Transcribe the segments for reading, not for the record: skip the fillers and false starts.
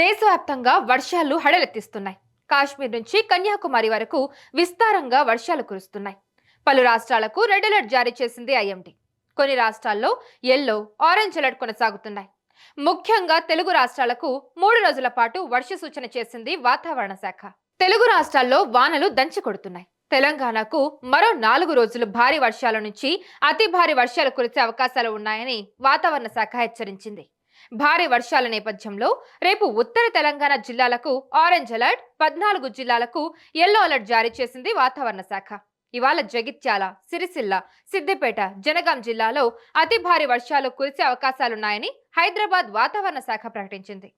దేశవ్యాప్తంగా వర్షాలు హడలెత్తిస్తున్నాయి. కాశ్మీర్ నుంచి కన్యాకుమారి వరకు విస్తారంగా వర్షాలు కురుస్తున్నాయి. పలు రాష్ట్రాలకు రెడ్ అలర్ట్ జారీ చేసింది ఐఎండీ. కొన్ని రాష్ట్రాల్లో యెల్లో, ఆరెంజ్ అలర్ట్ కొనసాగుతున్నాయి. ముఖ్యంగా తెలుగు రాష్ట్రాలకు 3 రోజుల పాటు వర్ష సూచన చేసింది వాతావరణ శాఖ. తెలుగు రాష్ట్రాల్లో వానలు దంచి కొడుతున్నాయి. తెలంగాణకు మరో 4 రోజులు భారీ వర్షాల నుంచి అతి భారీ వర్షాలు కురిసే అవకాశాలు ఉన్నాయని వాతావరణ శాఖ హెచ్చరించింది. భారీ వర్షాల నేపథ్యంలో రేపు ఉత్తర తెలంగాణ జిల్లాలకు ఆరెంజ్ అలర్ట్, 14 జిల్లాలకు యెల్లో అలర్ట్ జారీ చేసింది వాతావరణ శాఖ. ఇవాళ జగిత్యాల, సిరిసిల్ల, సిద్దిపేట, జనగాం జిల్లాలో అతి భారీ వర్షాలు కురిసే అవకాశాలున్నాయని హైదరాబాద్ వాతావరణ శాఖ ప్రకటించింది.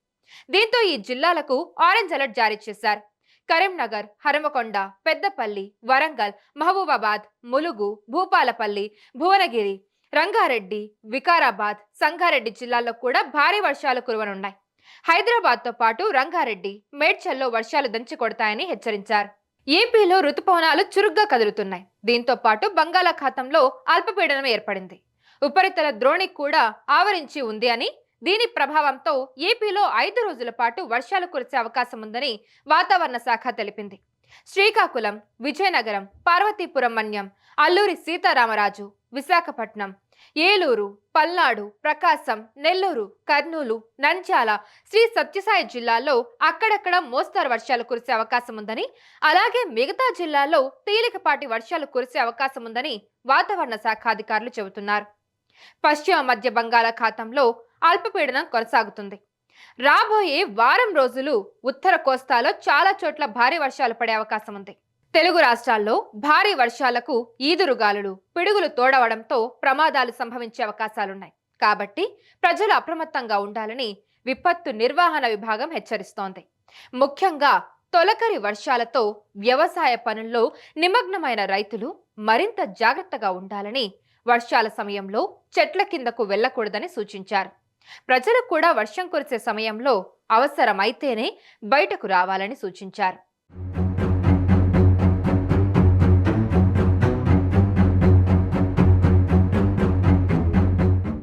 దీంతో ఈ జిల్లాలకు ఆరెంజ్ అలర్ట్ జారీ చేశారు. కరీంనగర్, హనుమకొండ, పెద్దపల్లి, వరంగల్, మహబూబాబాద్, ములుగు, భూపాలపల్లి, భువనగిరి, రంగారెడ్డి, వికారాబాద్, సంగారెడ్డి జిల్లాల్లో కూడా భారీ వర్షాలు కురవనున్నాయి. హైదరాబాద్తో పాటు రంగారెడ్డి, మేడ్చల్లో వర్షాలు దంచి కొడతాయని హెచ్చరించారు. ఏపీలో రుతుపవనాలు చురుగ్గా కదులుతున్నాయి. దీంతో పాటు బంగాళాఖాతంలో అల్పపీడనం ఏర్పడింది. ఉపరితల ద్రోణి కూడా ఆవరించి ఉంది అని, దీని ప్రభావంతో ఏపీలో 5 రోజుల పాటు వర్షాలు కురిసే అవకాశం ఉందని వాతావరణ శాఖ తెలిపింది. శ్రీకాకుళం, విజయనగరం, పార్వతీపురం మన్యం, అల్లూరి సీతారామరాజు, విశాఖపట్నం, ఏలూరు, పల్నాడు, ప్రకాశం, నెల్లూరు, కర్నూలు, నంద్యాల, శ్రీ సత్యసాయి జిల్లాల్లో అక్కడక్కడ మోస్తరు వర్షాలు కురిసే అవకాశం ఉందని, అలాగే మిగతా జిల్లాల్లో తేలికపాటి వర్షాలు కురిసే అవకాశం ఉందని వాతావరణ శాఖ అధికారులు చెబుతున్నారు. పశ్చిమ మధ్య బంగాళాఖాతంలో అల్పపీడనం కొనసాగుతుంది. రాబోయే వారం రోజులు ఉత్తర కోస్తాలో చాలా చోట్ల భారీ వర్షాలు పడే అవకాశం ఉంది. తెలుగు రాష్ట్రాల్లో భారీ వర్షాలకు ఈదురుగాలులు, పిడుగులు తోడవడంతో ప్రమాదాలు సంభవించే అవకాశాలున్నాయి. కాబట్టి ప్రజలు అప్రమత్తంగా ఉండాలని విపత్తు నిర్వహణ విభాగం హెచ్చరిస్తోంది. ముఖ్యంగా తొలకరి వర్షాలతో వ్యవసాయ పనుల్లో నిమగ్నమైన రైతులు మరింత జాగ్రత్తగా ఉండాలని, వర్షాల సమయంలో చెట్ల కిందకు వెళ్లకూడదని సూచించారు. ప్రజలు కూడా వర్షం కురిసే సమయంలో అవసరమైతేనే బయటకు రావాలని సూచించారు.